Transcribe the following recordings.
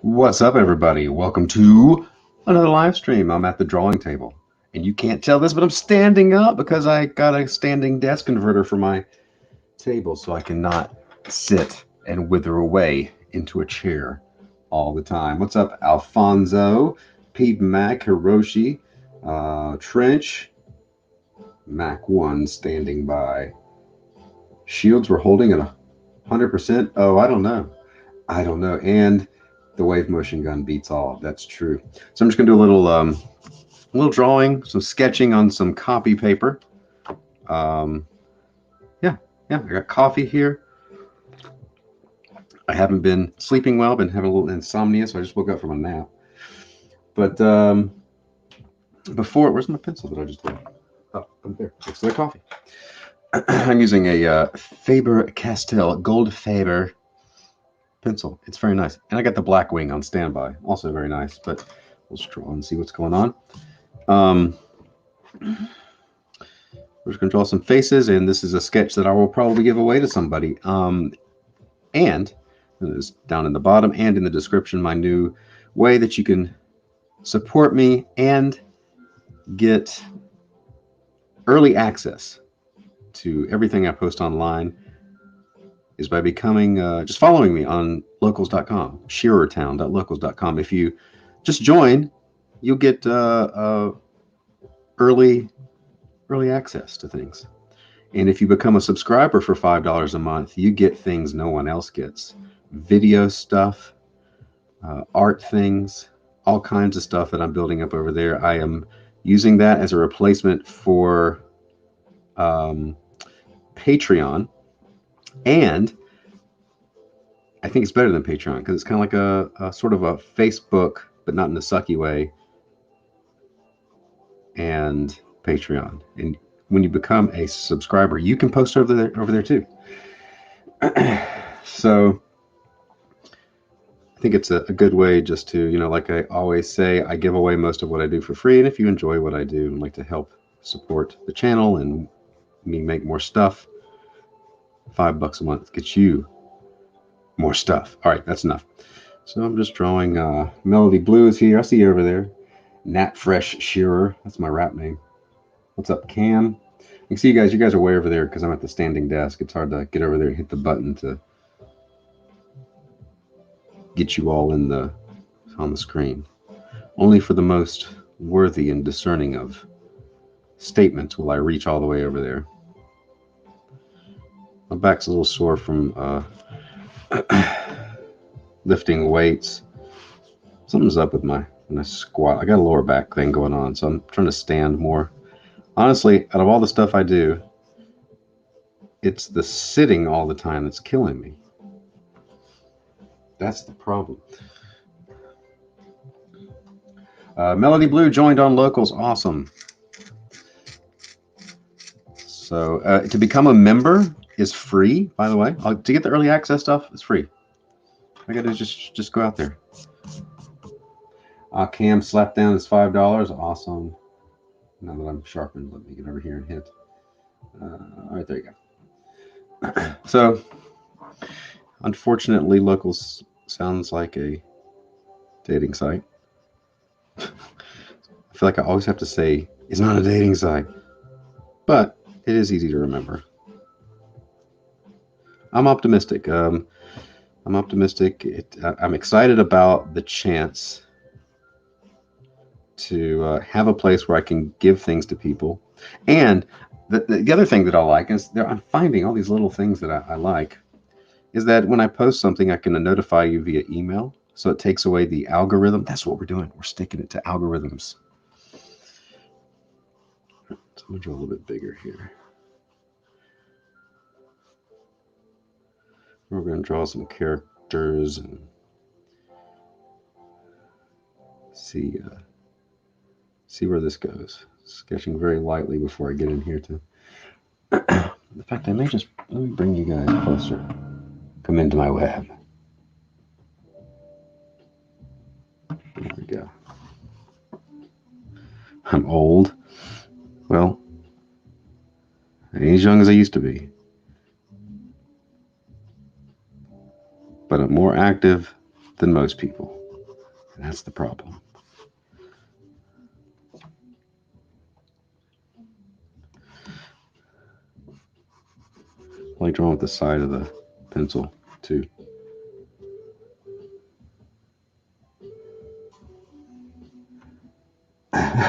What's up, everybody? Welcome to another live stream. I'm at the drawing table, and you can't tell this, but I'm standing up because I got a standing desk converter for my table, so I cannot sit and wither away into a chair all the time. What's up, Alfonso, Pete Mac, Hiroshi, Trench, Mac 1 standing by. Shields were holding at 100%. Oh, I don't know. And the wave motion gun beats all. That's true. So I'm just gonna do a little drawing, some sketching on some copy paper. Um, yeah. I got coffee here. I haven't been sleeping well. Been having a little insomnia, so I just woke up from a nap. But before, where's my pencil that I just did? Oh, up there. Next to the coffee. I'm using a Faber-Castell Gold Faber pencil. It's very nice. And I got the black wing on standby. Also very nice. But we'll just draw and see what's going on. We're just going to draw some faces, and this is a sketch that I will probably give away to somebody. And it's down in the bottom and in the description, my new way that you can support me and get early access to everything I post online is by becoming, just following me on locals.com, shearertown.locals.com. If you just join, you'll get early access to things. And if you become a subscriber for $5 a month, you get things no one else gets. Video stuff, art things, all kinds of stuff that I'm building up over there. I am using that as a replacement for Patreon. And I think it's better than Patreon because it's kind of like a sort of a Facebook, but not in a sucky way, and Patreon. And when you become a subscriber, you can post over there too. So I think it's a good way just to, like I always say, I give away most of what I do for free. And if you enjoy what I do and like to help support the channel and me make more stuff, $5 a month gets you more stuff. All right, that's enough. So I'm just drawing Melody Blues here. I see you over there. Nat Fresh Shearer. That's my rap name. What's up, Cam? You can see you guys are way over there because I'm at the standing desk. It's hard to get over there and hit the button to get you all on the screen. Only for the most worthy and discerning of statements will I reach all the way over there. My back's a little sore from lifting weights. Something's up with when I squat. I got a lower back thing going on, so I'm trying to stand more. Honestly, out of all the stuff I do, it's the sitting all the time that's killing me. That's the problem. Melody Blue joined on Locals. Awesome. So to become a member is free, by the way. To get the early access stuff, it's free. I got to just go out there. Cam slapped down is $5. Awesome. Now that I'm sharpened, let me get over here and hit. All right, there you go. So, unfortunately, Locals sounds like a dating site. I feel like I always have to say, it's not a dating site. But it is easy to remember. I'm optimistic. I'm excited about the chance to have a place where I can give things to people. And the other thing that I like is I'm finding all these little things that I like is that when I post something, I can notify you via email. So it takes away the algorithm. That's what we're doing. We're sticking it to algorithms. So I'm going to draw a little bit bigger here. We're going to draw some characters and see where this goes. Sketching very lightly before I get in here to. In fact, let me bring you guys closer. Come into my web. There we go. I'm old. Well, I ain't as young as I used to be. But I'm more active than most people. That's the problem. I like drawing with the side of the pencil too.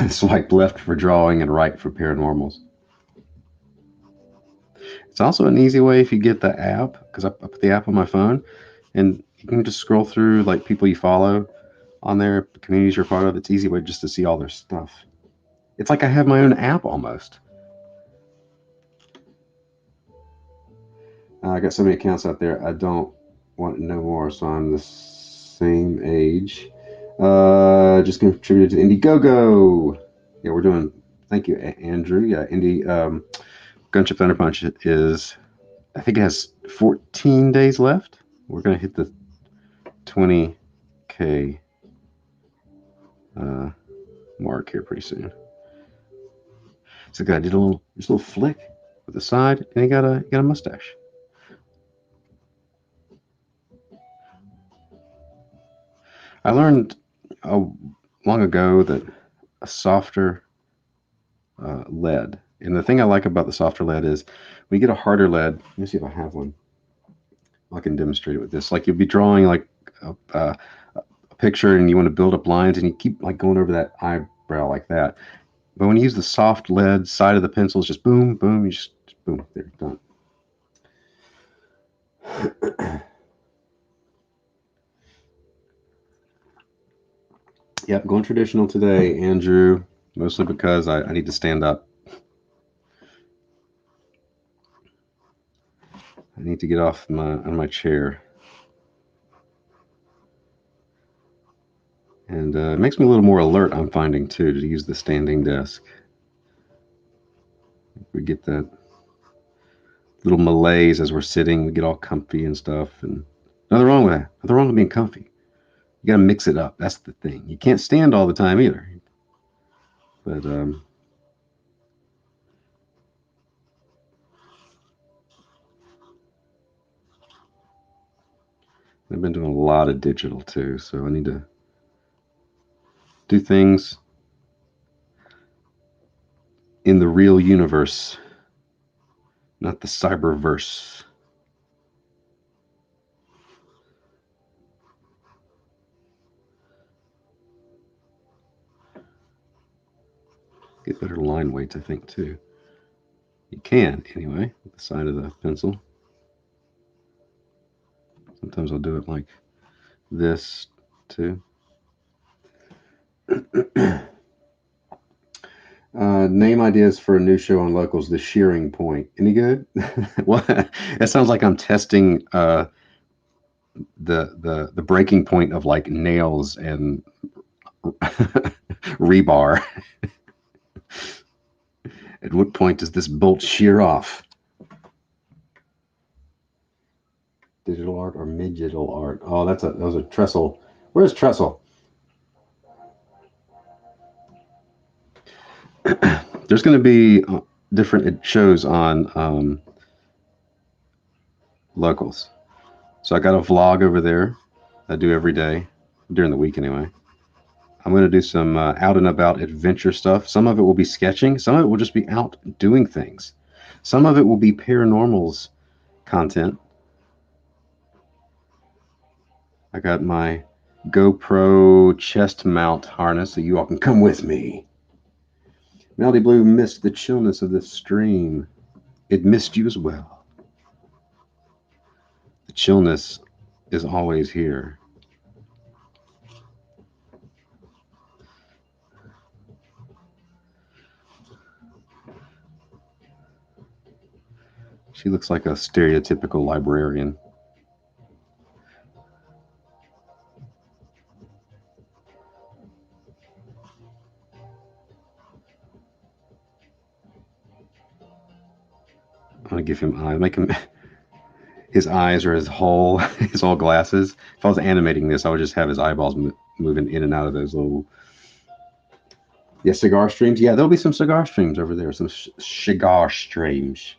Swipe left for drawing and right for paranormals. It's also an easy way if you get the app, because I put the app on my phone, and you can just scroll through like people you follow on there, communities you're part of. It's an easy way just to see all their stuff. It's like I have my own app almost. I got so many accounts out there. I don't want no more, so I'm the same age. Just contributed to Indiegogo. Yeah, we're doing. Thank you, Andrew. Yeah, Indie Gunship Thunder Punch is. I think it has 14 days left. We're gonna hit the 20K mark here pretty soon. So the guy did a little flick with the side, and he got a mustache. I learned long ago that a softer lead, and the thing I like about the softer lead is when you get a harder lead. Let me see if I have one. I can demonstrate it with this. Like you'll be drawing like a picture, and you want to build up lines, and you keep like going over that eyebrow like that. But when you use the soft lead side of the pencil, it's just boom, boom, you just boom, there, done. Yep, going traditional today, Andrew, mostly because I need to stand up. I need to get off my chair. And it makes me a little more alert, I'm finding, too, to use the standing desk. We get that little malaise as we're sitting. We get all comfy and stuff. And nothing wrong with that. Nothing wrong with being comfy. You got to mix it up. That's the thing. You can't stand all the time either. But I've been doing a lot of digital, too. So I need to do things in the real universe, not the cyberverse. Get better line weights, I think, too. You can, anyway, with the side of the pencil. Sometimes I'll do it like this, too. Name ideas for a new show on locals. The Shearing Point. Any good? Well, it sounds like I'm testing the breaking point of like nails and rebar. At what point does this bolt shear off? Digital art or midgital art? Oh, that was a trestle. Where's trestle? There's going to be different shows on locals. So I got a vlog over there I do every day during the week anyway. I'm going to do some out and about adventure stuff. Some of it will be sketching. Some of it will just be out doing things. Some of it will be paranormals content. I got my GoPro chest mount harness so you all can come with me. Melody Blue missed the chillness of this stream. It missed you as well. The chillness is always here. She looks like a stereotypical librarian. I'm gonna give him eyes. Make him. His eyes are his whole. His all glasses. If I was animating this, I would just have his eyeballs moving in and out of those little. Yeah, cigar streams. Yeah, there'll be some cigar streams over there. Some cigar streams.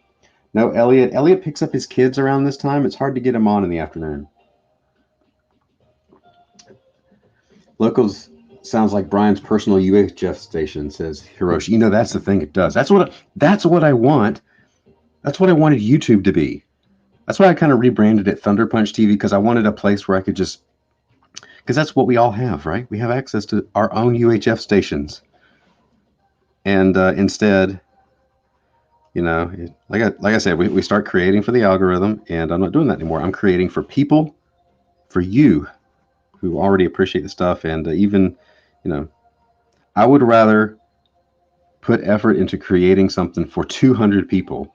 No, Elliot. Elliot picks up his kids around this time. It's hard to get him on in the afternoon. Locals sounds like Brian's personal UHF station, says Hiroshi. You know, that's the thing. It does. That's what I want. That's what I wanted YouTube to be. That's why I kind of rebranded it Thunder Punch TV, because I wanted a place where I could just, because that's what we all have, right? We have access to our own UHF stations, and instead, you know, like I said, we start creating for the algorithm, and I'm not doing that anymore. I'm creating for people, for you, who already appreciate the stuff, and even, you know, I would rather put effort into creating something for 200 people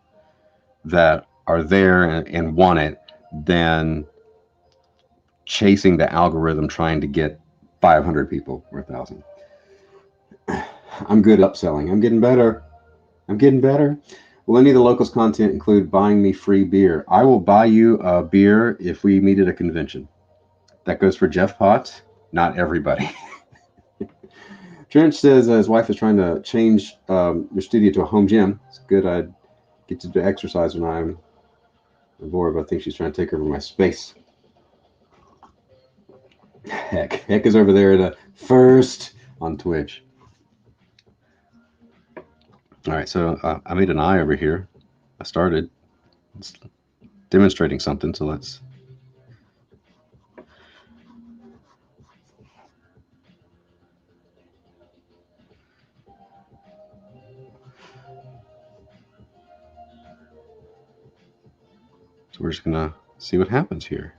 that are there and want it than chasing the algorithm trying to get 500 people or 1,000. I'm good at upselling. I'm getting better. I'm getting better. Will any of the locals content include buying me free beer? I will buy you a beer if we meet at a convention. That goes for Jeff Potts, not everybody. Trench says his wife is trying to change your studio to a home gym. It's good. I get to do exercise when I'm bored, but I think she's trying to take over my space. Heck is over there at first on Twitch. All right, so I made an eye over here. I started demonstrating something, so let's. So we're just gonna see what happens here.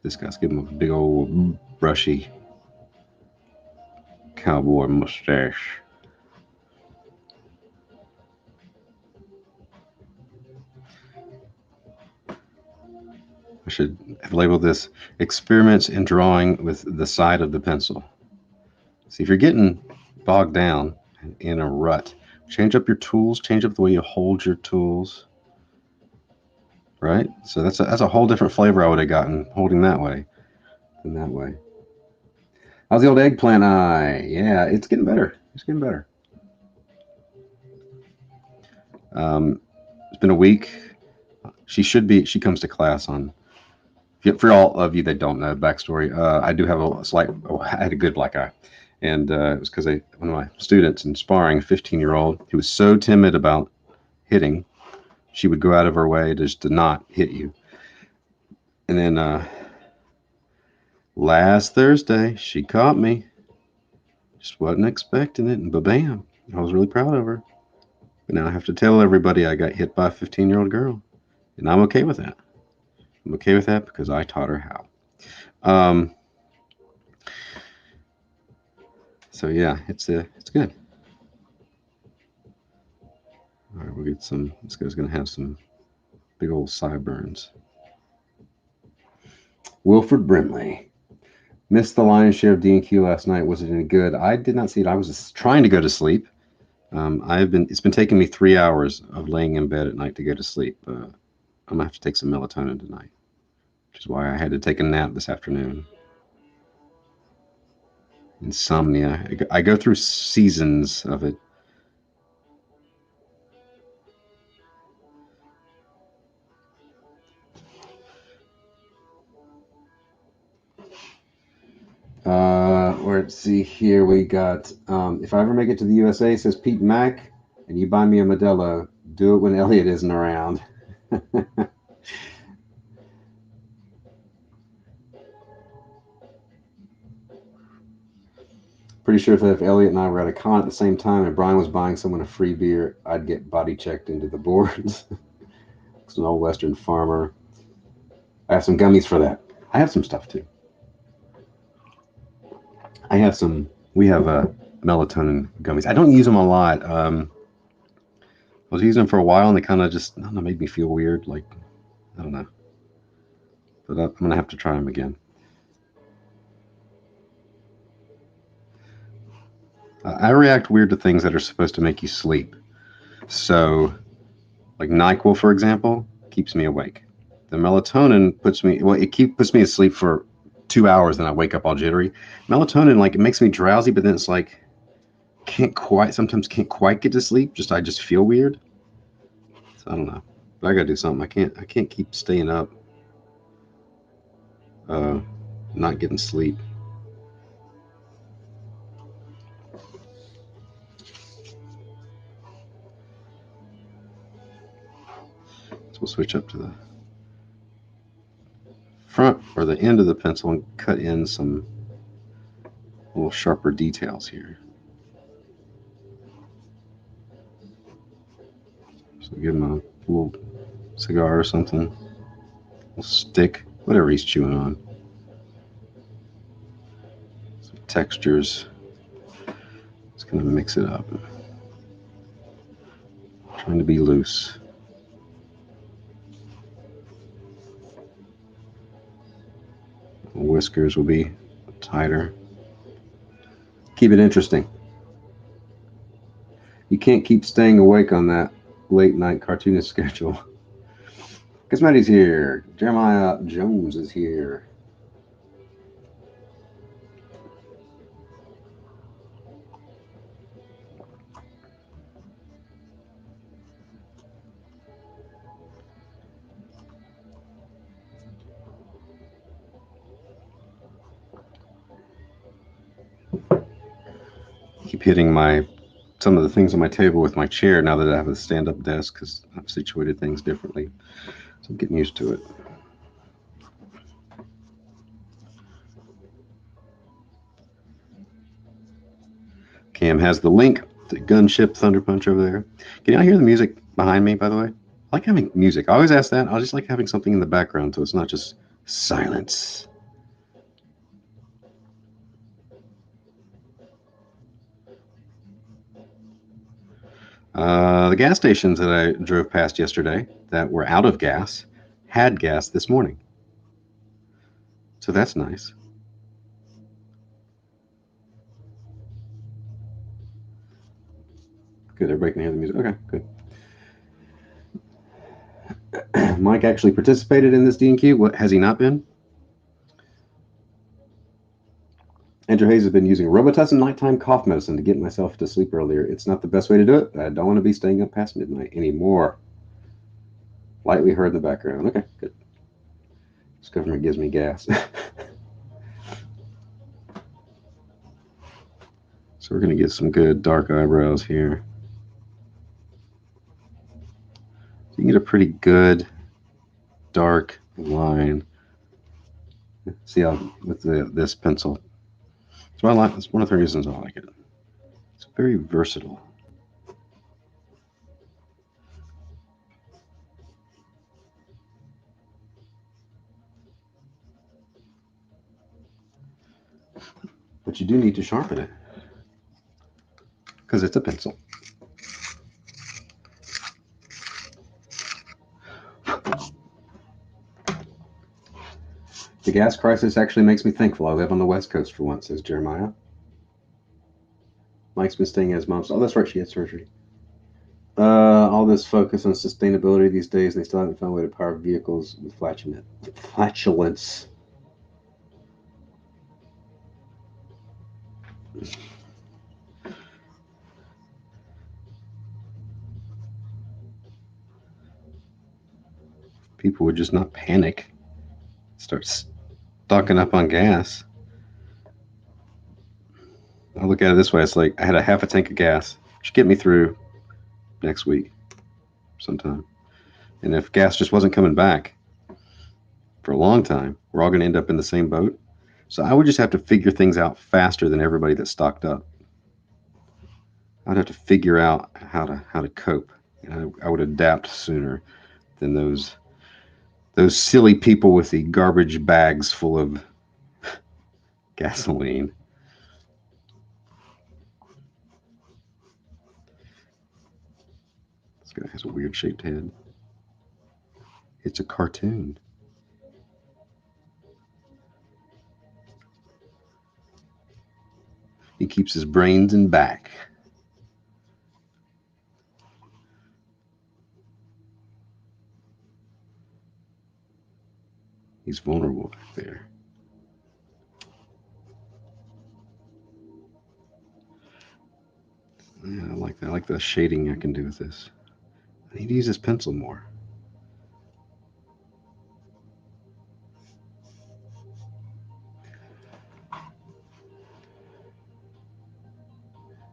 This guy's giving him a big old brushy cowboy mustache. I should have labeled this experiments in drawing with the side of the pencil. See, if you're getting bogged down in a rut, change up your tools, change up the way you hold your tools. Right? So that's a whole different flavor I would have gotten holding that way than that way. How's the old eggplant eye? Yeah, it's getting better. It's getting better. It's been a week. She comes to class on, for all of you that don't know backstory, I do have a slight, I had a good black eye. And it was because one of my students in sparring, a 15-year-old, who was so timid about hitting, she would go out of her way just to not hit you. And then last Thursday, she caught me. Just wasn't expecting it, and ba-bam. I was really proud of her. But now I have to tell everybody I got hit by a 15-year-old girl. And I'm okay with that. I'm okay with that because I taught her how. So yeah, it's good. All right, we'll get some. This guy's gonna have some big old sideburns. Wilfred Brimley missed the lion's share of D&Q last night. Was it any good? I did not see it. I was just trying to go to sleep. It's been taking me 3 hours of laying in bed at night to go to sleep. I'm gonna have to take some melatonin tonight, which is why I had to take a nap this afternoon. Insomnia. I go through seasons of it. Let's see here. We got if I ever make it to the USA, says Pete Mack, and you buy me a Modelo, do it when Elliot isn't around. Pretty sure if Elliot and I were at a con at the same time and Brian was buying someone a free beer, I'd get body checked into the boards. It's an old Western farmer. I have some gummies for that. I have some stuff too. We have melatonin gummies. I don't use them a lot. I was using them for a while and they kind of just, I don't know, made me feel weird. Like, I don't know. But I'm going to have to try them again. I react weird to things that are supposed to make you sleep. So, like NyQuil, for example, keeps me awake. The melatonin puts me asleep for 2 hours, then I wake up all jittery. Melatonin, like, it makes me drowsy, but then it's like sometimes can't quite get to sleep. I just feel weird. So I don't know. But I gotta do something. I can't keep staying up, not getting sleep. we'll switch up to the front or the end of the pencil and cut in some little sharper details here. So give him a little cigar or something, a little stick, whatever he's chewing on. Some textures. Just gonna mix it up. Trying to be loose. The whiskers will be tighter. Keep it interesting. You can't keep staying awake on that late night cartoonist schedule. Cosmetti's here. Jeremiah Jones is here. Keep hitting some of the things on my table with my chair now that I have a stand-up desk because I've situated things differently. So I'm getting used to it. Cam has the link to Gunship Thunder Punch over there. Can y'all hear the music behind me, by the way? I like having music. I always ask that. I just like having something in the background so it's not just silence. The gas stations that I drove past yesterday that were out of gas had gas this morning. So that's nice. Good, everybody can hear the music. Okay, good. Mike actually participated in this D&Q. What has he not been? Andrew Hayes has been using Robitussin nighttime cough medicine to get myself to sleep earlier. It's not the best way to do it, but I don't want to be staying up past midnight anymore. Lightly heard in the background. Okay, good. This government gives me gas. So we're going to get some good dark eyebrows here. So you can get a pretty good dark line. See how with this pencil. So I like. That's one of the reasons I like it. It's very versatile. But you do need to sharpen it because it's a pencil. The gas crisis actually makes me thankful I live on the West Coast for once, says Jeremiah. Mike's been staying at his mom's. Oh, that's right, she had surgery. All this focus on sustainability these days, and they still haven't found a way to power vehicles with flatulence. People would just not panic, start stocking up on gas. I look at it this way: it's like I had a half a tank of gas. Should get me through next week, sometime. And if gas just wasn't coming back for a long time, we're all going to end up in the same boat. So I would just have to figure things out faster than everybody that stocked up. I'd have to figure out how to cope. I would adapt sooner than those silly people with the garbage bags full of gasoline. This guy has a weird shaped head. It's a cartoon. He keeps his brains in back. He's vulnerable back there. Yeah, I like that. I like the shading I can do with this. I need to use this pencil more.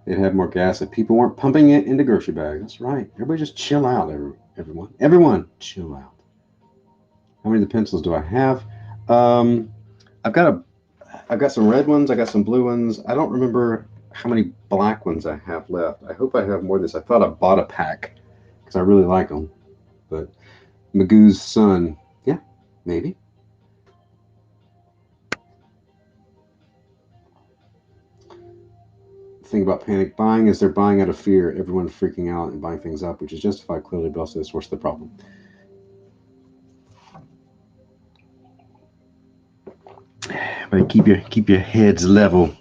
They'd have more gas if people weren't pumping it into grocery bags. That's right. Everybody just chill out. Everyone, chill out. How many of the pencils do I have? Um, I've got I've got some red ones. I got some blue ones. I don't remember how many black ones I have left. I hope I have more of this. I thought I bought a pack because I really like them. But Magoo's son, yeah, maybe. The thing about panic buying is they're buying out of fear. Everyone freaking out and buying things up, which is justified clearly, but also the source of the problem. But keep your heads level.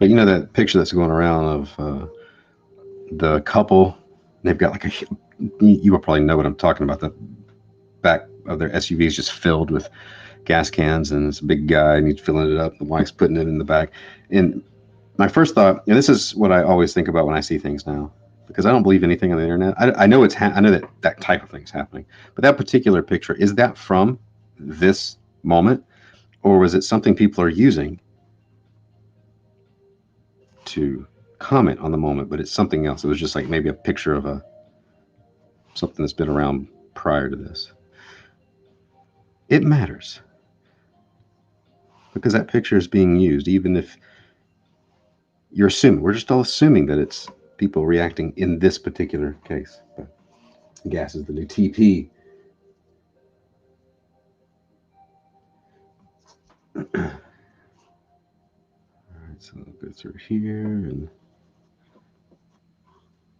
But you know that picture that's going around of the couple. They've got like a. You will probably know what I'm talking about. The back of their SUV is just filled with gas cans, and it's a big guy, and he's filling it up. The wife's putting it in the back. And my first thought, and this is what I always think about when I see things now, because I don't believe anything on the internet. I know I know that type of thing's happening, but that particular picture, is that from this moment, or was it something people are using to comment on the moment? But it's something else. It was just like maybe a picture of a something that's been around prior to this. It matters because that picture is being used, even if you're assuming. We're just all assuming that it's people reacting in this particular case. But gas is the new TP. All right, so I'll go through here and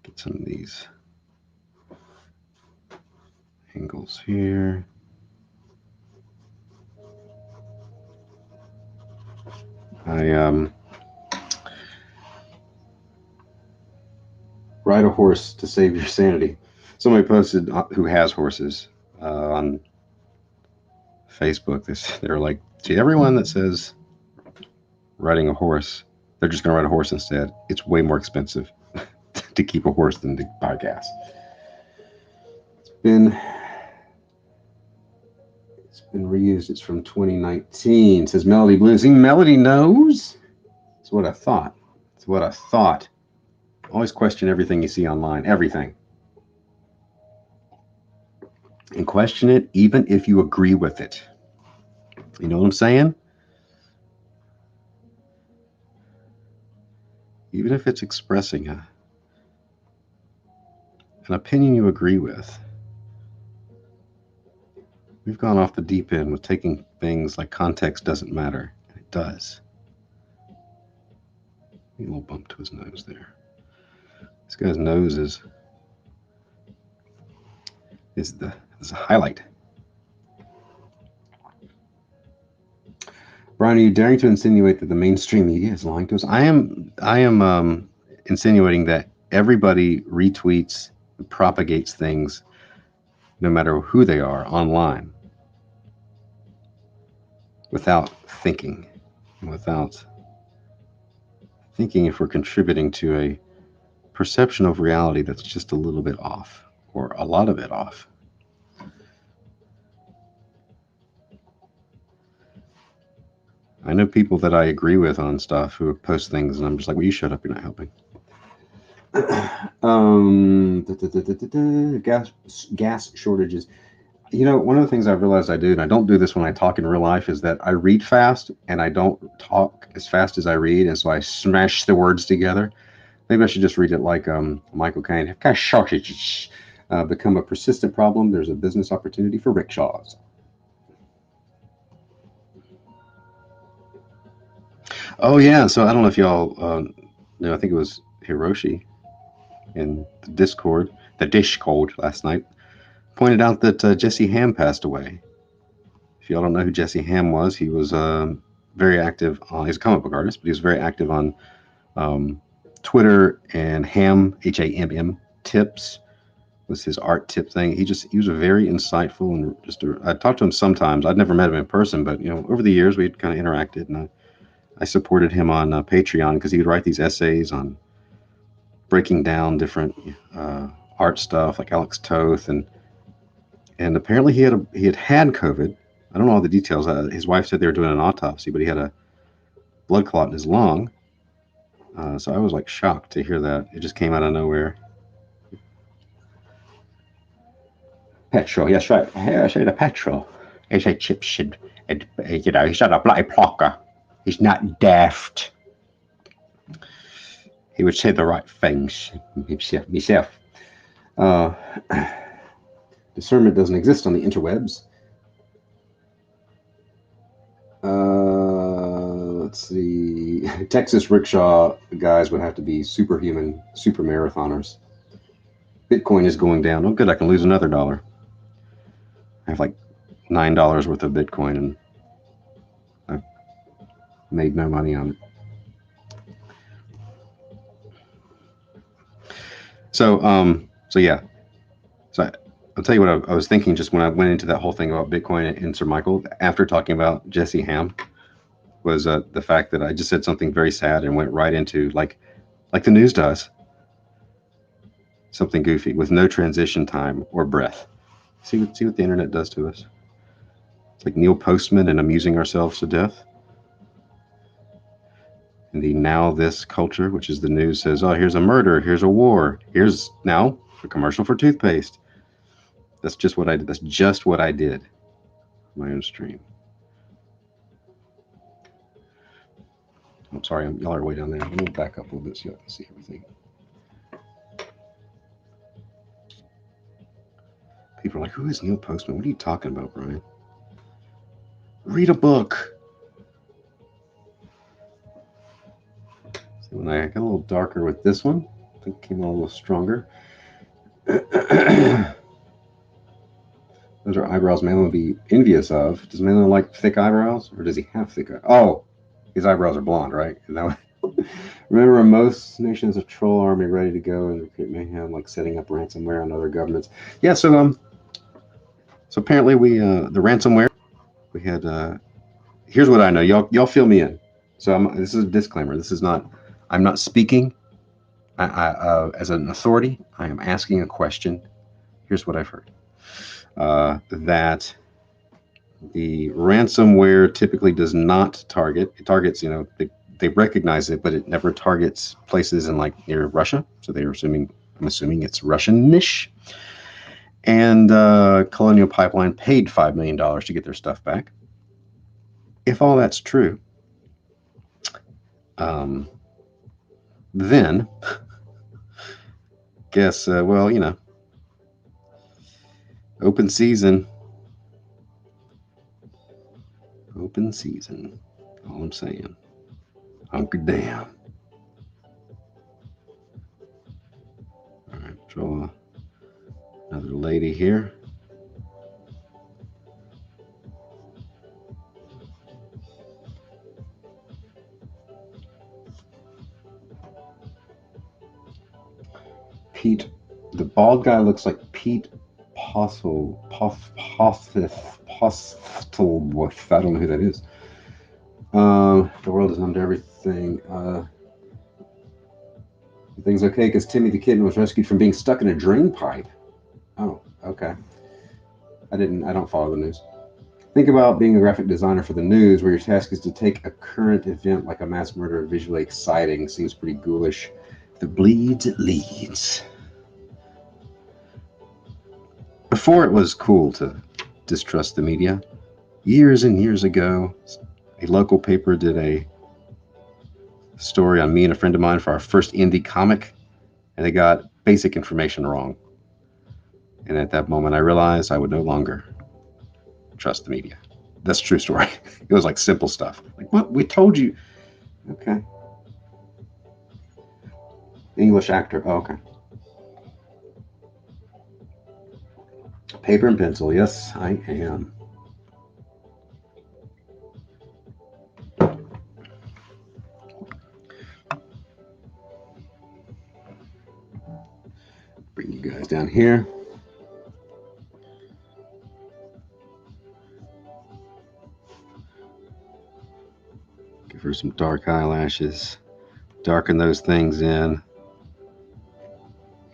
get some of these angles here. I ride a horse to save your sanity. Somebody posted who has horses on Facebook. They're like, to everyone that says riding a horse, they're just going to ride a horse instead. It's way more expensive to keep a horse than to buy gas. It's been reused. It's from 2019. It says Melody Blue. See, Melody knows. It's what I thought. It's what I thought. Always question everything you see online. Everything. And question it even if you agree with it. You know what I'm saying? Even if it's expressing an opinion you agree with. We've gone off the deep end with taking things like context doesn't matter. It does. A little bump to his nose there. This guy's nose is the highlight. Brian, are you daring to insinuate that the mainstream media is lying to us? I am insinuating that everybody retweets and propagates things, no matter who they are, online, without thinking if we're contributing to a perception of reality that's just a little bit off, or a lot of it off. I know people that I agree with on stuff who post things, and I'm just like, well, you shut up, you're not helping. Gas shortages. You know, one of the things I've realized I do, and I don't do this when I talk in real life, is that I read fast and I don't talk as fast as I read, and so I smash the words together. Maybe I should just read it like Michael Caine. Gas shortages become a persistent problem. There's a business opportunity for rickshaws. Oh yeah, so I don't know if y'all know. I think it was Hiroshi in the Discord last night pointed out that Jesse Ham passed away. If y'all don't know who Jesse Ham was, he was very active. He's a comic book artist, but he was very active on Twitter, and Ham, Hamm tips was his art tip thing. He was a very insightful and I talked to him sometimes. I'd never met him in person, but over the years we'd kind of interacted, and I supported him on Patreon because he would write these essays on breaking down different art stuff, like Alex Toth, and apparently he had COVID. I don't know all the details. His wife said they were doing an autopsy, but he had a blood clot in his lung, So I was like shocked to hear that. It just came out of nowhere. Petrol, yes, right. Yeah, I say the petrol. It's a chip shit. He's not a bloody plucker. He's not daft. He would say the right things himself. Uh, discernment doesn't exist on the interwebs. Let's see. Texas rickshaw guys would have to be superhuman, super marathoners. Bitcoin is going down. Oh, good. I can lose another dollar. I have like $9 worth of Bitcoin and I've made no money on it. So yeah. So I'll tell you what I was thinking just when I went into that whole thing about Bitcoin and Sir Michael after talking about Jesse Ham was the fact that I just said something very sad and went right into like the news does, something goofy with no transition time or breath. See what the internet does to us. It's like Neil Postman and amusing ourselves to death. And the now this culture, which is the news, says, "Oh, here's a murder, here's a war, here's now a commercial for toothpaste." That's just what I did. That's just what I did. My own stream. I'm sorry, y'all are way down there. Let me back up a little bit so you can see everything. People are like, "Who is Neil Postman? What are you talking about, Brian? Read a book." So when I got a little darker with this one, I think it came a little stronger. Those are eyebrows Malin would be envious of. Does Malin like thick eyebrows, or does he have thick eyebrows? Oh, his eyebrows are blonde, right? Remember, most nations a troll army ready to go and recruit mayhem, like setting up ransomware on other governments. Yeah, so apparently we the ransomware we had. Here's what I know. Y'all fill me in. So this is a disclaimer. This is not. I'm not speaking. As an authority, I am asking a question. Here's what I've heard. That the ransomware typically does not target. It targets, they recognize it, but it never targets places in like near Russia. So they're assuming. I'm assuming it's Russian-ish. And Colonial Pipeline paid $5 million to get their stuff back. If all that's true, then guess, open season. Open season. All I'm saying. Hunker down. All right, draw another lady here. Pete, the bald guy looks like Pete Postleworth. I don't know who that is. The world is home to everything. Everything's okay because Timmy the kitten was rescued from being stuck in a drain pipe. Oh, okay. I don't follow the news. Think about being a graphic designer for the news, where your task is to take a current event like a mass murder visually exciting. Seems pretty ghoulish. If it bleeds, it leads. Before it was cool to distrust the media, years and years ago, a local paper did a story on me and a friend of mine for our first indie comic, and they got basic information wrong. And at that moment, I realized I would no longer trust the media. That's a true story. It was like simple stuff. Like, what? We told you. Okay. English actor. Oh, okay. Paper and pencil. Yes, I am. Bring you guys down here. Give her some dark eyelashes. Darken those things in.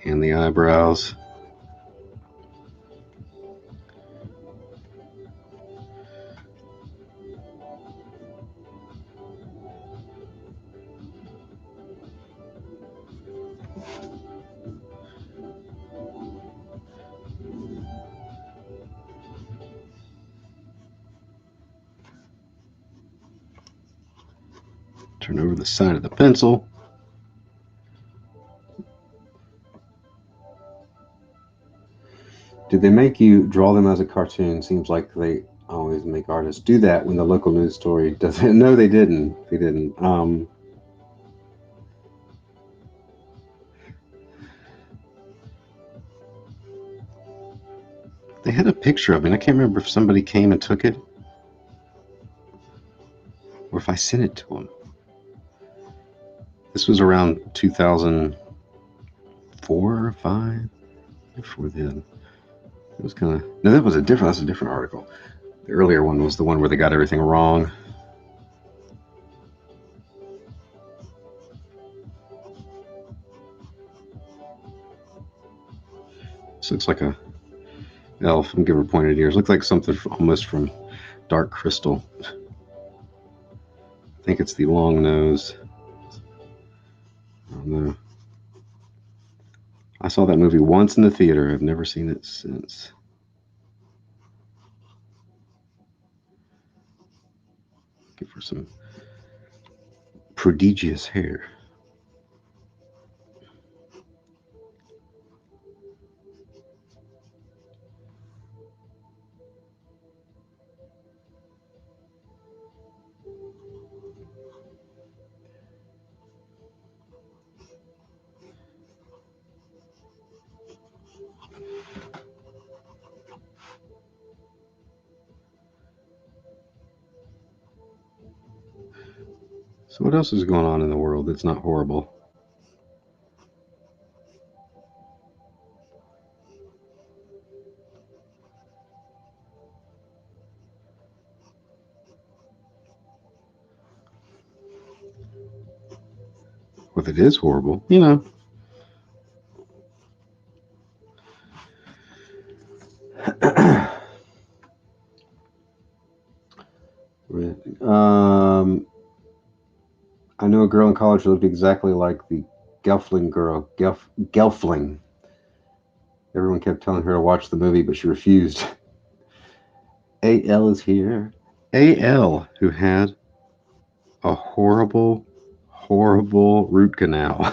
And the eyebrows. Turn over the side of the pencil. Did they make you draw them as a cartoon? Seems like they always make artists do that when the local news story doesn't. No, they didn't. They didn't. They had a picture of it. I can't remember if somebody came and took it or if I sent it to them. This was around 2004 or 5. Before then, it was kind of no. That's a different article. The earlier one was the one where they got everything wrong. This looks like a elf. I'm giving her pointed ears. Looks like something almost from Dark Crystal. I think it's the long nose. I don't know. I saw that movie once in the theater. I've never seen it since. Give her some prodigious hair. So what else is going on in the world that's not horrible? Well, if it is horrible, you know. I know a girl in college who looked exactly like the Gelfling girl. Gelfling. Everyone kept telling her to watch the movie, but she refused. AL is here. AL, who had a horrible root canal.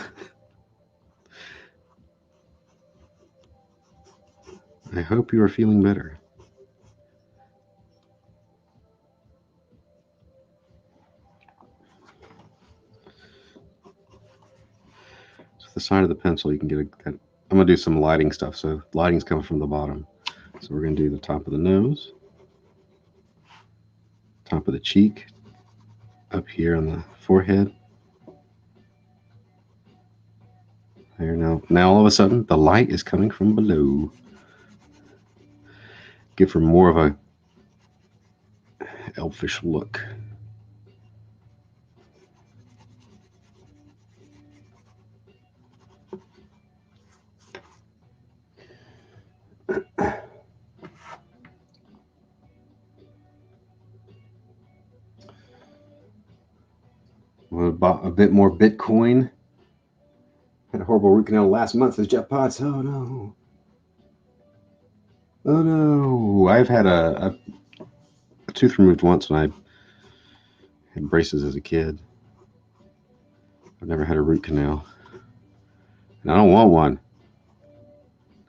I hope you are feeling better. So the side of the pencil, you can get I'm going to do some lighting stuff. So lighting's coming from the bottom. So we're going to do the top of the nose, top of the cheek, up here on the forehead. There now all of a sudden the light is coming from below. Give her more of a elfish look. A bit more Bitcoin. Had a horrible root canal last month as Jet Pots. Oh no. Oh no. I've had a tooth removed once when I had braces as a kid. I've never had a root canal. And I don't want one.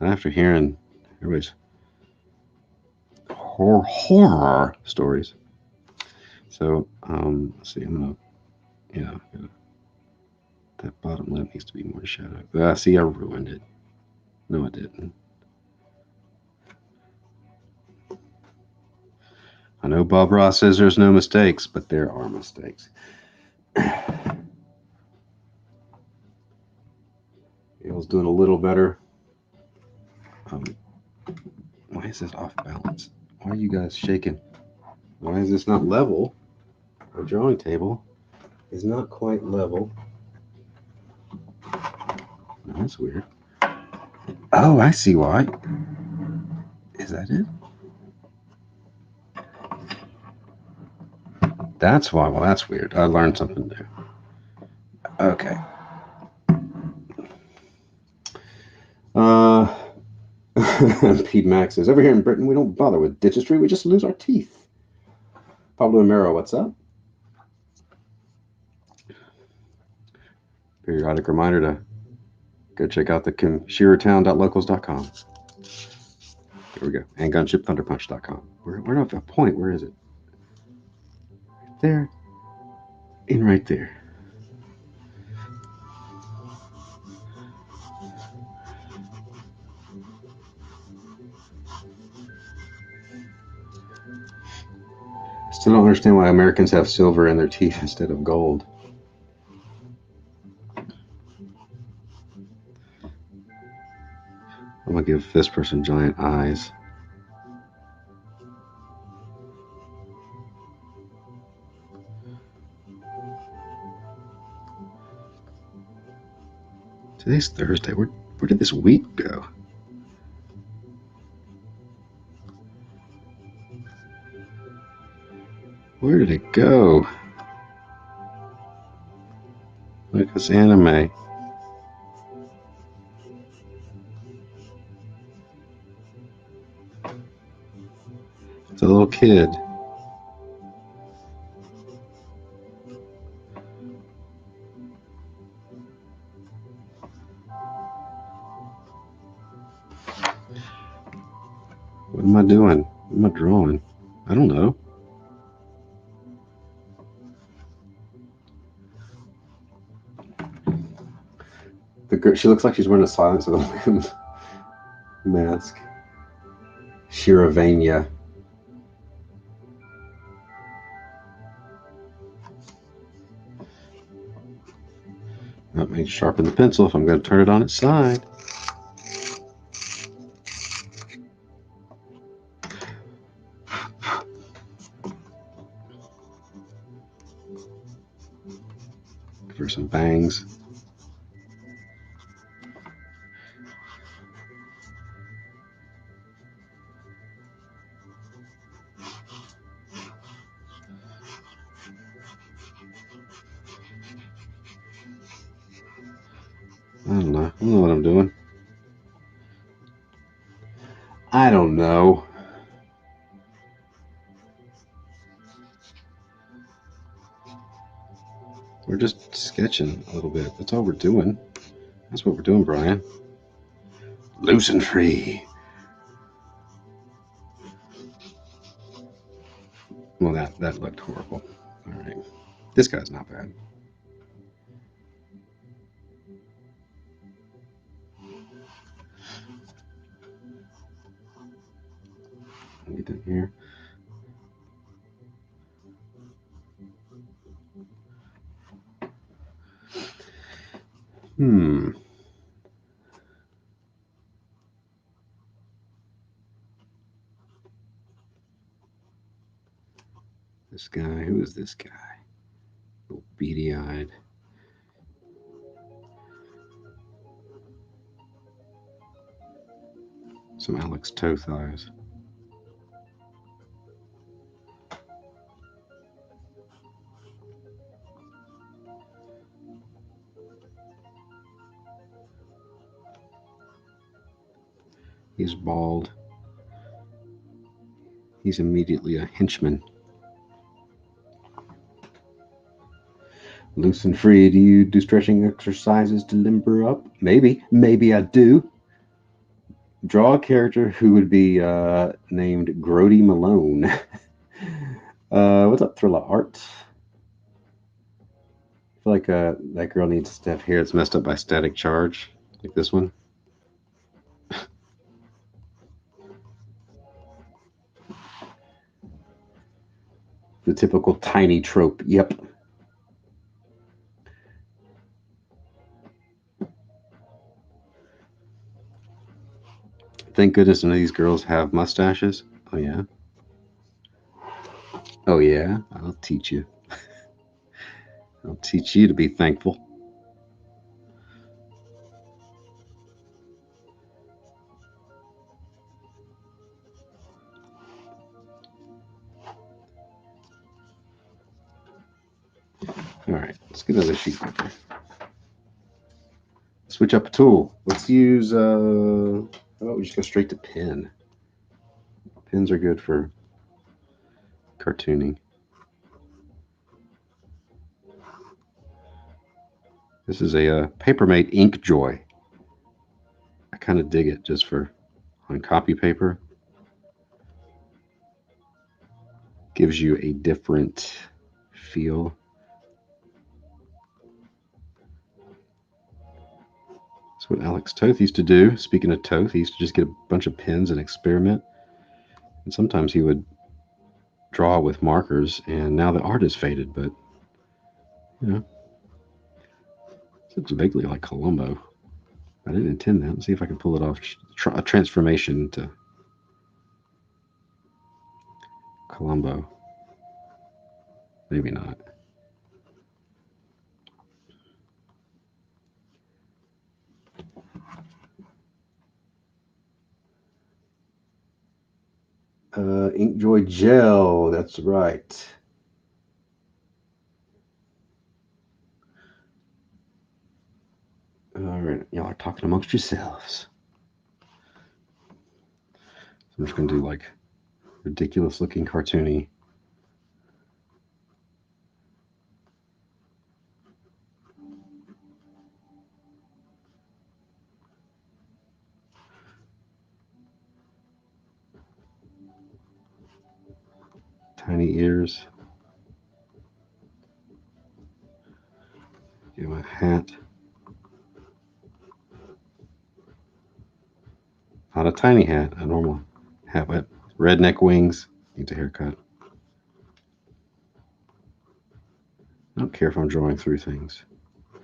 Not after hearing everybody's horror stories. So, let's see. I'm gonna, that bottom lip needs to be more shadowed. See, I ruined it. No, I didn't. I know Bob Ross says there's no mistakes, but there are mistakes. Yale's doing a little better. Why is this off balance? Why are you guys shaking? Why is this not level? Our drawing table is not quite level. No, that's weird. Oh, I see why. Is that it? That's why. Well, that's weird. I learned something new. Okay. Pete Max says, over here in Britain, we don't bother with dentistry. We just lose our teeth. Pablo Amaro, what's up? Periodic reminder to go check out the shearertown.locals.com. There we go. And gunshipthunderpunch.com. We're not at a point. Where is it? There. And right there. Still don't understand why Americans have silver in their teeth instead of gold. I'm going to give this person giant eyes. Today's Thursday. Where did this week go? Where did it go? Look, it's anime. It's a little kid. What am I doing? What am I drawing? I don't know. The girl, she looks like she's wearing a Silence of the Lambs mask. Shiravania. That may sharpen the pencil if I'm going to turn it on its side. For some bangs. I don't know. I don't know what I'm doing. I don't know. We're just sketching a little bit. That's all we're doing. That's what we're doing, Brian. Loose and free. Well, that looked horrible. All right. This guy's not bad. Get in here. This guy, who is this guy? Little beady-eyed. Some Alex Toth eyes. He's bald. He's immediately a henchman. Loose and free. Do you do stretching exercises to limber up? Maybe. Maybe I do. Draw a character who would be named Grody Malone. What's up, Thriller Art? I feel like that girl needs to have hair that's messed up by static charge, like this one. The typical tiny trope. Yep. Thank goodness none of these girls have mustaches. Oh, yeah. Oh, yeah. I'll teach you. I'll teach you to be thankful. All right. Let's get another sheet paper. Switch up a tool. Let's use, how about we just go straight to pen? Pens are good for cartooning. This is a Papermate Ink Joy. I kind of dig it just for on copy paper. Gives you a different feel. That's what Alex Toth used to do. Speaking of Toth, he used to just get a bunch of pens and experiment. And sometimes he would draw with markers, and now the art is faded, but you know, it looks vaguely like Columbo. I didn't intend that. Let's see if I can pull it off. A transformation to Columbo. Maybe not. Inkjoy Gel. That's right. All right, y'all are talking amongst yourselves. So I'm just gonna do like ridiculous looking cartoony. Tiny ears. Give him a hat. Not a tiny hat, a normal hat with redneck wings. Needs a haircut. I don't care if I'm drawing through things. I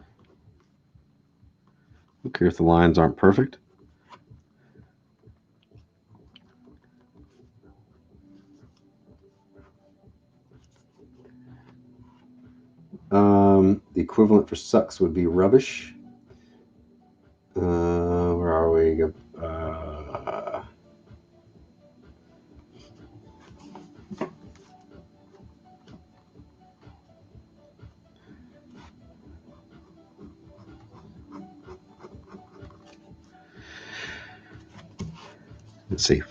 don't care if the lines aren't perfect. The equivalent for sucks would be rubbish. Where are we? Let's see.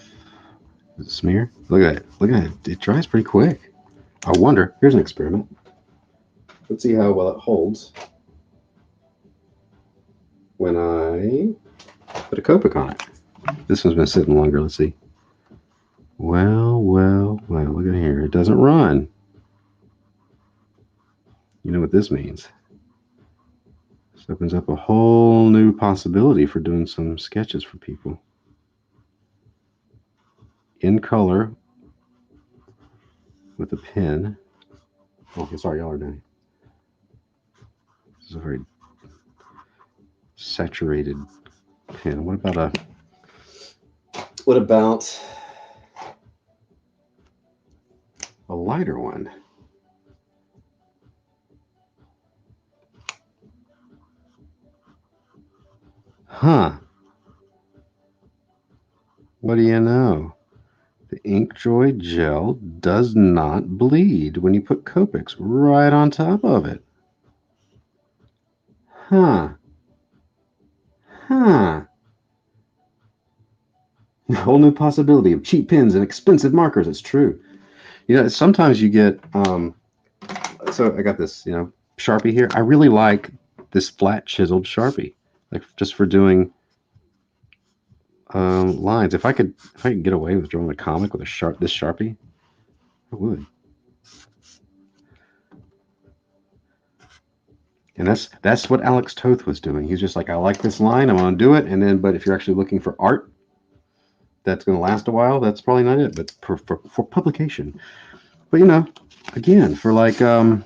Is it smear? Look at it. Look at it. It dries pretty quick. I wonder. Here's an experiment. Let's see how well it holds when I put a Copic on it. This one's been sitting longer. Let's see. Well. Look at here. It doesn't run. You know what this means. This opens up a whole new possibility for doing some sketches for people. In color with a pen. Okay, sorry, y'all are doing it. This is a very saturated pen. What about a lighter one? Huh. What do you know? The Inkjoy gel does not bleed when you put Copics right on top of it. Huh. A whole new possibility of cheap pens and expensive markers. It's true. You know, sometimes you get so I got this, Sharpie here. I really like this flat chiseled Sharpie, like just for doing lines. If I could get away with drawing a comic with this Sharpie, I would. And that's what Alex Toth was doing. He's just like, I like this line, I'm gonna do it. And then, but if you're actually looking for art that's gonna last a while, that's probably not it. But for publication, but again, for like for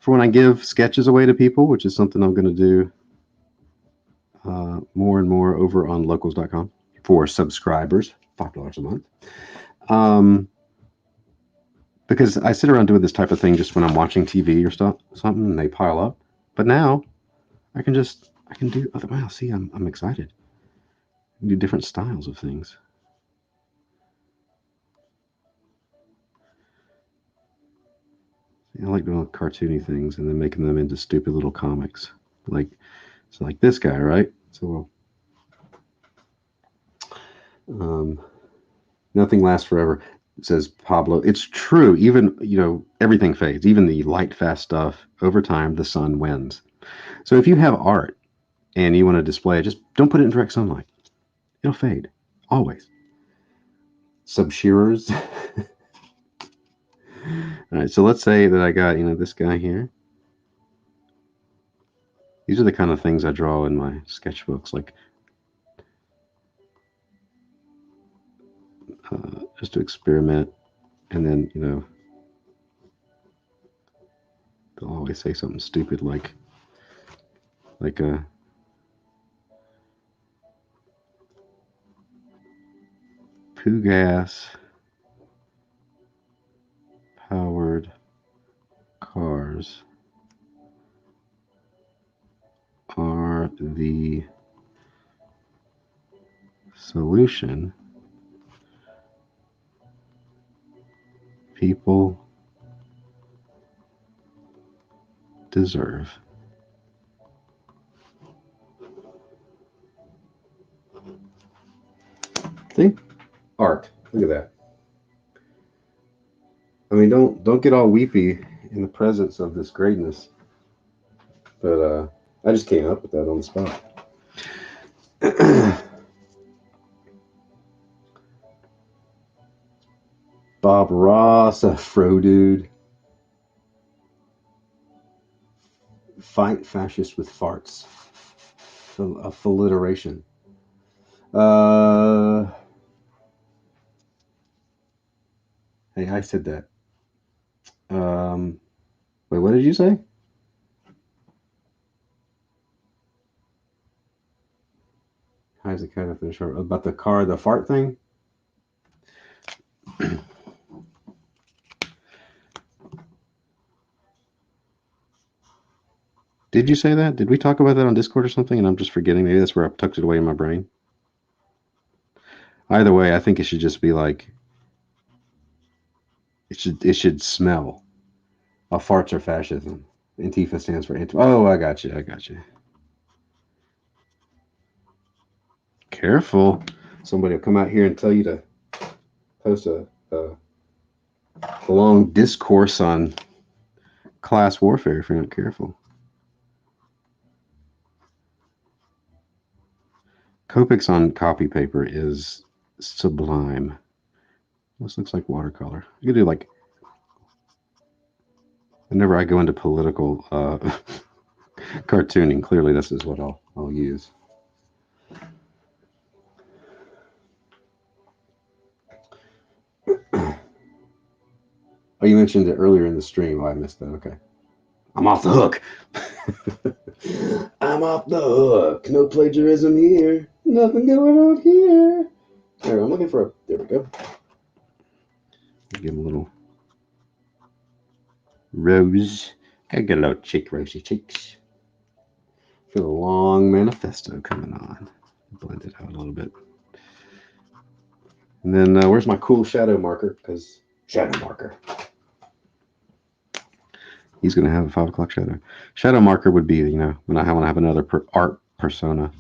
when I give sketches away to people, which is something I'm gonna do more and more over on locals.com for subscribers, $5 a month. Because I sit around doing this type of thing just when I'm watching TV or something, and they pile up. But now I can do other. Wow, see, I'm excited. I can do different styles of things. I like doing cartoony things and then making them into stupid little comics, like this guy, right? So, nothing lasts forever. It says Pablo. It's true. Even everything fades. Even the light, fast stuff. Over time, the sun wins. So if you have art and you want to display it, just don't put it in direct sunlight. It'll fade. Always. Subshearers. All right, so let's say that I got, this guy here. These are the kind of things I draw in my sketchbooks, like just to experiment. And then, they'll always say something stupid like a poo gas powered cars are the solution people deserve. See? Art. Look at that. I mean, don't get all weepy in the presence of this greatness. But I just came up with that on the spot. Bob Ross, a fro dude. Fight fascists with farts. Alliteration. Hey, I said that. Wait, what did you say? How's the kind of finish about the car, the fart thing? Did you say that? Did we talk about that on Discord or something? And I'm just forgetting. Maybe that's where I tucked it away in my brain. Either way, I think it should just be like it should smell. Farts are fascism. Antifa stands for anti. Oh, I got you. Careful. Somebody will come out here and tell you to post a long discourse on class warfare if you're not careful. Copics on copy paper is sublime. This looks like watercolor. You could do like. Whenever I go into political cartooning, clearly this is what I'll use. Oh, you mentioned it earlier in the stream. Oh, I missed that. Okay. I'm off the hook. I'm off the hook. No plagiarism here. Nothing going on here. There, I'm looking for a. There we go. Give him a little rose. Gotta get a little cheek, rosy cheeks. Feel a long manifesto coming on. Blend it out a little bit. And then where's my cool shadow marker? Because shadow marker. He's going to have a 5 o'clock shadow. Shadow marker would be, when I want to have another art persona.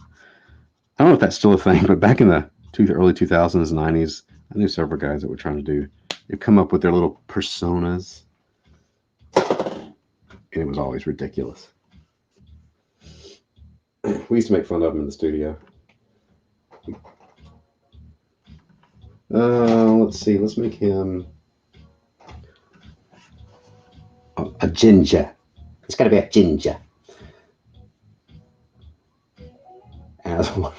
I don't know if that's still a thing, but back in the early 2000s, 90s, I knew several guys that were trying to do. They'd come up with their little personas, and it was always ridiculous. We used to make fun of them in the studio. Let's see. Let's make him a ginger. It's got to be a ginger. As one.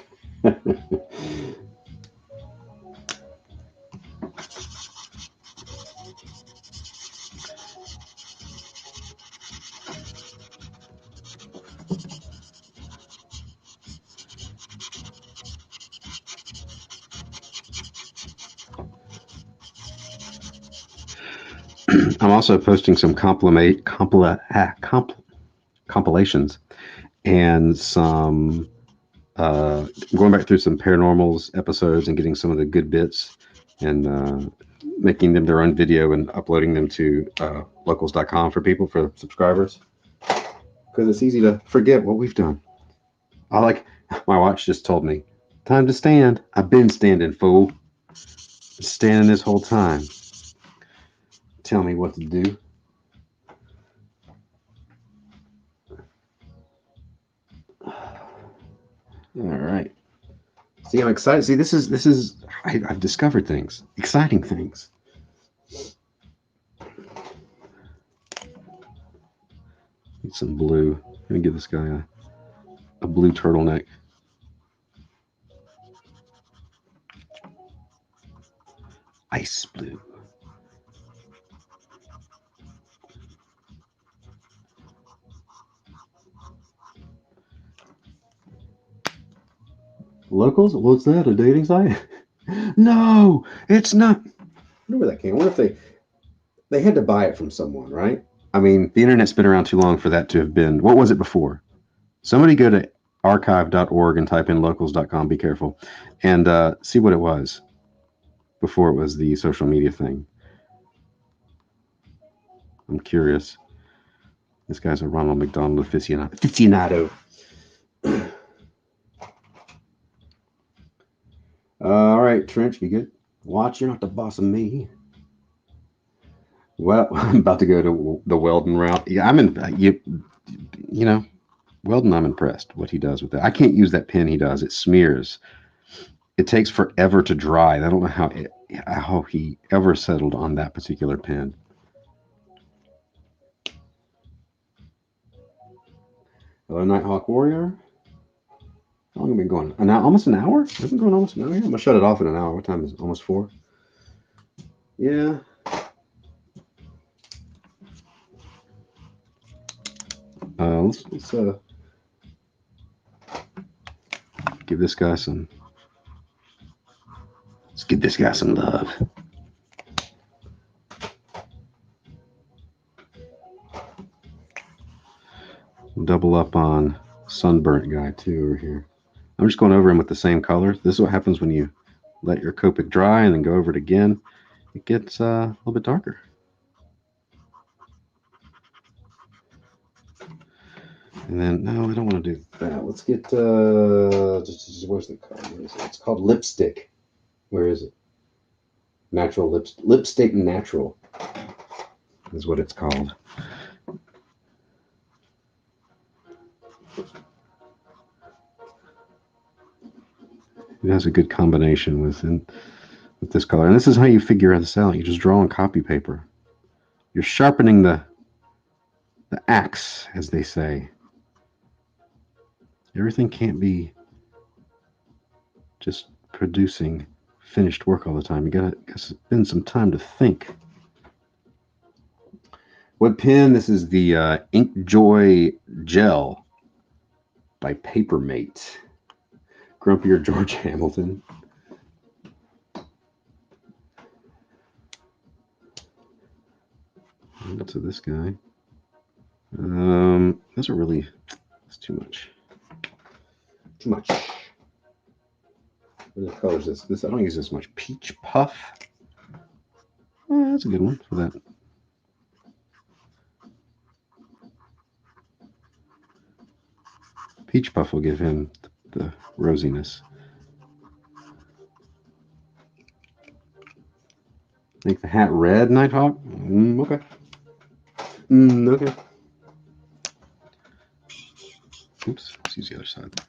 I'm also posting some compilations and some going back through some paranormals episodes and getting some of the good bits and making them their own video and uploading them to locals.com for people, for subscribers, because it's easy to forget what we've done. My watch just told me, time to stand. I've been standing, fool. Standing this whole time. Tell me what to do. All right. See, I'm excited. See, I've discovered things, exciting things. Need some blue. I'm gonna give this guy a blue turtleneck. Ice blue. Locals? What's that? A dating site? No, it's not. I wonder where that came. I wonder if they had to buy it from someone, right? I mean, the internet's been around too long for that to have been. What was it before? Somebody go to archive.org and type in locals.com. Be careful, and see what it was before it was the social media thing. I'm curious. This guy's a Ronald McDonald aficionado. All right, Trench, you good? Watch, you're not the boss of me. Well, I'm about to go to the Weldon route. Yeah, I'm in. You know, Weldon. I'm impressed what he does with that. I can't use that pen he does. It smears. It takes forever to dry. I don't know how he ever settled on that particular pen. Hello, Nighthawk Warrior. How long have we been going? Almost an hour? We've been going almost an hour. I'm gonna shut it off in an hour. What time is it? Almost 4. Yeah. Let's give this guy some. Let's give this guy some love. Double up on sunburnt guy too over here. I'm just going over him with the same color. This is what happens when you let your Copic dry and then go over it again. It gets a little bit darker. And then, no, I don't want to do that. Let's get, where's the color? Where is it? It's called lipstick. Where is it? Natural lipstick natural is what it's called. It has a good combination with this color. And this is how you figure this out. You just draw on copy paper. You're sharpening the axe, as they say. Everything can't be just producing finished work all the time. You gotta spend some time to think. What pen? This is the Inkjoy Gel by Papermate. Grumpier George Hamilton. To this guy. Those are really. That's too much. Too much. What color is this? I don't use this much. Peach Puff. Oh, that's a good one for that. Peach Puff will give him the rosiness. Make the hat red, Nighthawk? Okay. Okay. Oops, let's use the other side.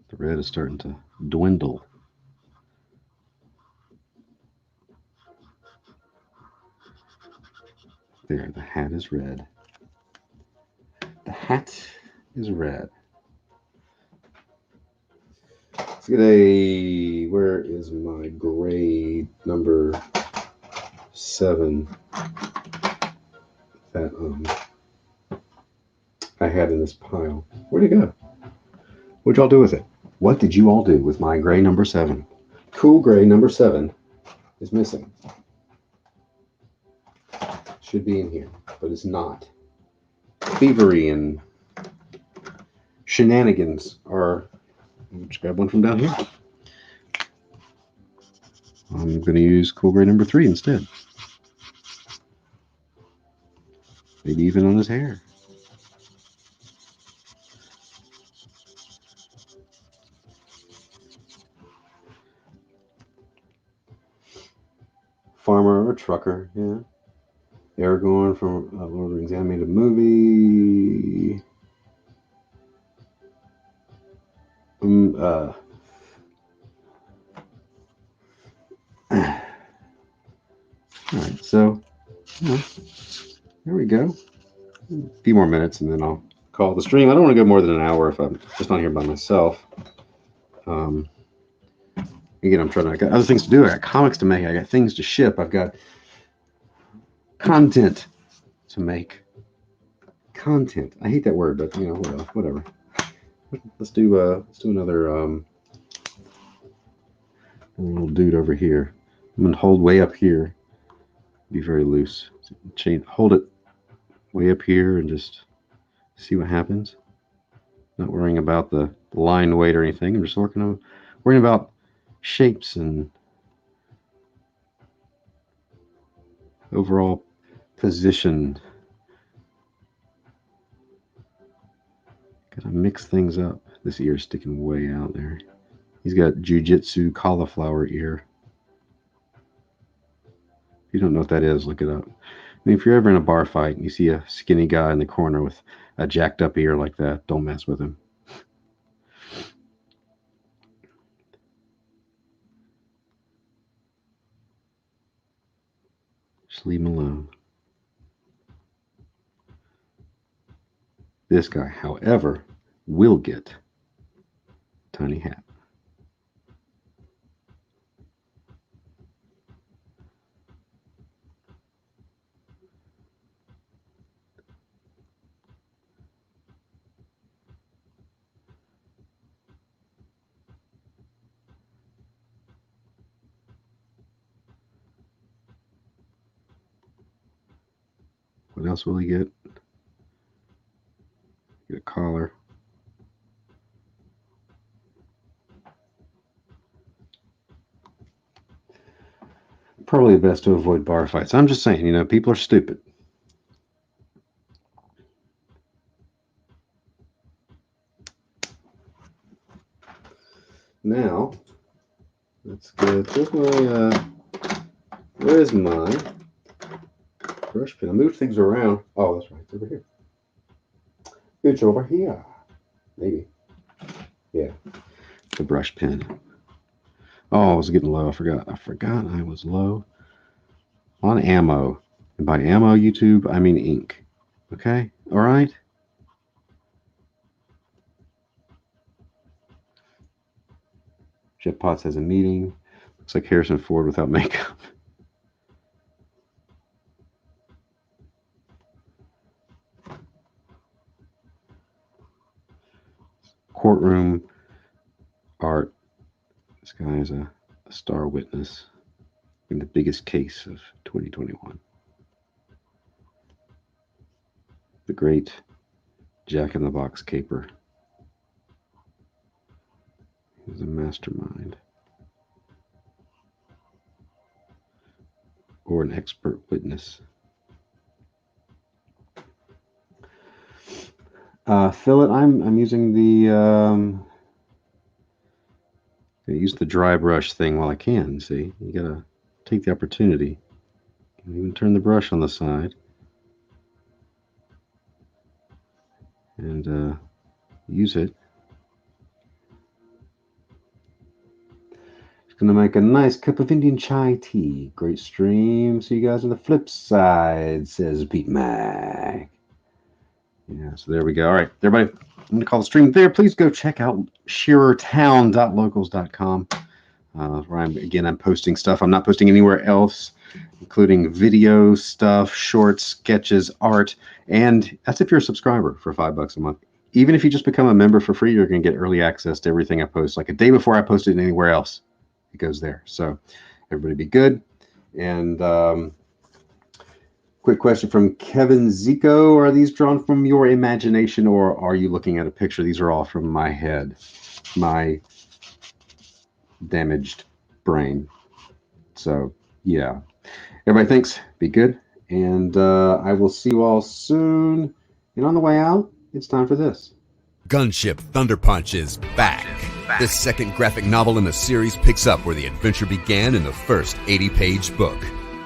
The red is starting to dwindle. There, the hat is red. The hat is red. Let's get where is my gray number 7 that I had in this pile? Where'd it go? What'd y'all do with it? What did you all do with my gray number 7? Cool gray number 7 is missing. Should be in here, but it's not. Thievery and shenanigans are. Just grab one from down here. I'm going to use cool gray number 3 instead. Maybe even on his hair. Farmer or trucker, yeah. Aragorn from Lord of the Rings animated movie. All right, so there we go. A few more minutes, and then I'll call the stream. I don't want to go more than an hour if I'm just on here by myself. Again, I got other things to do. I got comics to make. I got things to ship. I've got content to make. Content. I hate that word, but whatever. Let's do another little dude over here. I'm gonna hold way up here. Be very loose. Hold it way up here and just see what happens. Not worrying about the line weight or anything. I'm just worrying about shapes and overall position. Gotta mix things up. This ear's sticking way out there. He's got jujitsu cauliflower ear. If you don't know what that is, look it up. I mean, if you're ever in a bar fight and you see a skinny guy in the corner with a jacked up ear like that, don't mess with him. Just leave him alone. This guy, however, will get a tiny hat. What else will he get? Get a collar. Probably best to avoid bar fights. I'm just saying, people are stupid. Now, let's get where is my brush pen? I moved things around. Oh, that's right. It's over here. It's over here. Maybe. Yeah. The brush pen. Oh, I was getting low. I forgot I was low on ammo. And by ammo, YouTube, I mean ink. Okay? All right? Jeff Potts has a meeting. Looks like Harrison Ford without makeup. Courtroom art. This guy is a star witness in the biggest case of 2021. The great Jack in the Box caper. He's a mastermind. Or an expert witness. Fillet, I'm using the use the dry brush thing while I can. See, you gotta take the opportunity. You even turn the brush on the side and use it. It's gonna make a nice cup of Indian chai tea. Great stream. See you guys on the flip side, says Pete Mac. Yeah, so there we go. All right, everybody, I'm going to call the stream there. Please go check out shearertown.locals.com, where I'm posting stuff. I'm not posting anywhere else, including video stuff, shorts, sketches, art, and that's if you're a subscriber for $5 a month. Even if you just become a member for free, you're going to get early access to everything I post. Like a day before I post it anywhere else, it goes there. So everybody be good. And quick question from Kevin Zico. Are these drawn from your imagination or are you looking at a picture? These are all from my head, my damaged brain. So, yeah. Everybody, thanks. Be good. And I will see you all soon. And on the way out, it's time for this. Gunship Thunder Punch is back. This second graphic novel in the series picks up where the adventure began in the first 80-page book.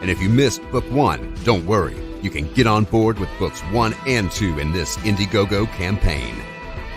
And if you missed book 1, don't worry. You can get on board with books 1 and 2 in this Indiegogo campaign.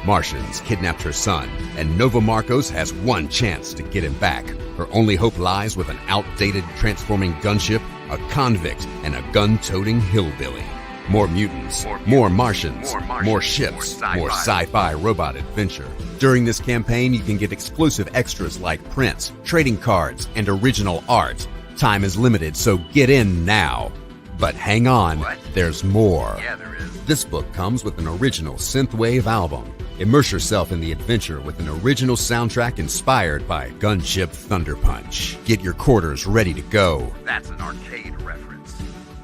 Martians kidnapped her son, and Nova Marcos has one chance to get him back. Her only hope lies with an outdated transforming gunship, a convict, and a gun-toting hillbilly. More mutants, more Martians, more ships, more sci-fi robot adventure. During this campaign, you can get exclusive extras like prints, trading cards, and original art. Time is limited, so get in now. But hang on, there's more. Yeah, there is. This book comes with an original synthwave album. Immerse yourself in the adventure with an original soundtrack inspired by Gunship Thunder Punch. Get your quarters ready to go. That's an arcade reference.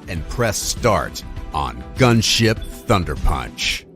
And press start on Gunship Thunder Punch.